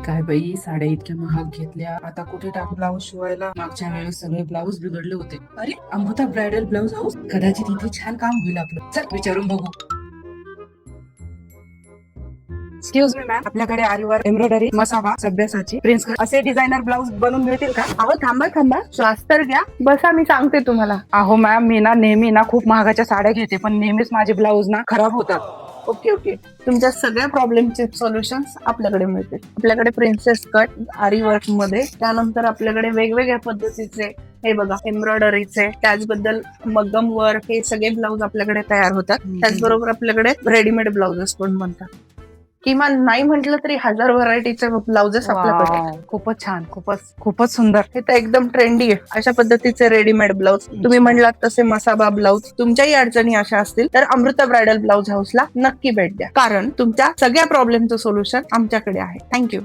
काय बाई, साड्या इतक्या महाग घेतल्या, आता कुठे टाकू ब्लाऊज शिवायला? मागच्या वेळेस सगळे ब्लाऊज बिघडले होते. अरे, अमृता ब्रायडल ब्लाऊज हाऊस, कदाचित इथे छान काम होईल आपलं. चल विचारून बघू. एक्सक्यूज मी मॅम, आपल्याकडे आरीवर एम्ब्रॉयडरी, मसाबा, सभ्यासाची, प्रिन्स असे डिझायनर ब्लाऊज बनवून मिळतील का? अहो थांबा श्वास तर घ्या. बसा, मी सांगते तुम्हाला. अहो मॅम, मी ना नेहमी ना खूप महागाच्या साड्या घेते, पण नेहमीच माझे ब्लाऊज ना खराब होतात. ओके. तुमच्या सगळ्या प्रॉब्लेमचे सोल्युशन्स आपल्याकडे मिळतील. आपल्याकडे प्रिन्सेस कट आरी वर्क मध्ये, त्यानंतर आपल्याकडे वेगवेगळ्या पद्धतीचे हे बघा एम्ब्रॉयडरीचे, त्याचबद्दल मग्गम वर्क, हे सगळे ब्लाऊज आपल्याकडे तयार होतात. त्याचबरोबर आपल्याकडे रेडीमेड ब्लाउजेस पण बनतात. किमान नाही म्हटलं तरी 1000 व्हरायटीचे ब्लाउजेस आपल्याकडे आहेत. खूपच छान, खूपच सुंदर. हे तर एकदम ट्रेंडी आहे. अशा पद्धतीचे रेडीमेड ब्लाऊज तुम्ही म्हणलात तसे मसाबा ब्लाऊज, तुमच्याही अडचणी अशा असतील तर अमृता ब्रायडल ब्लाऊज हाऊसला नक्की भेट द्या, कारण तुमच्या सगळ्या प्रॉब्लेमचं सोल्युशन आमच्याकडे आहे. थँक्यू.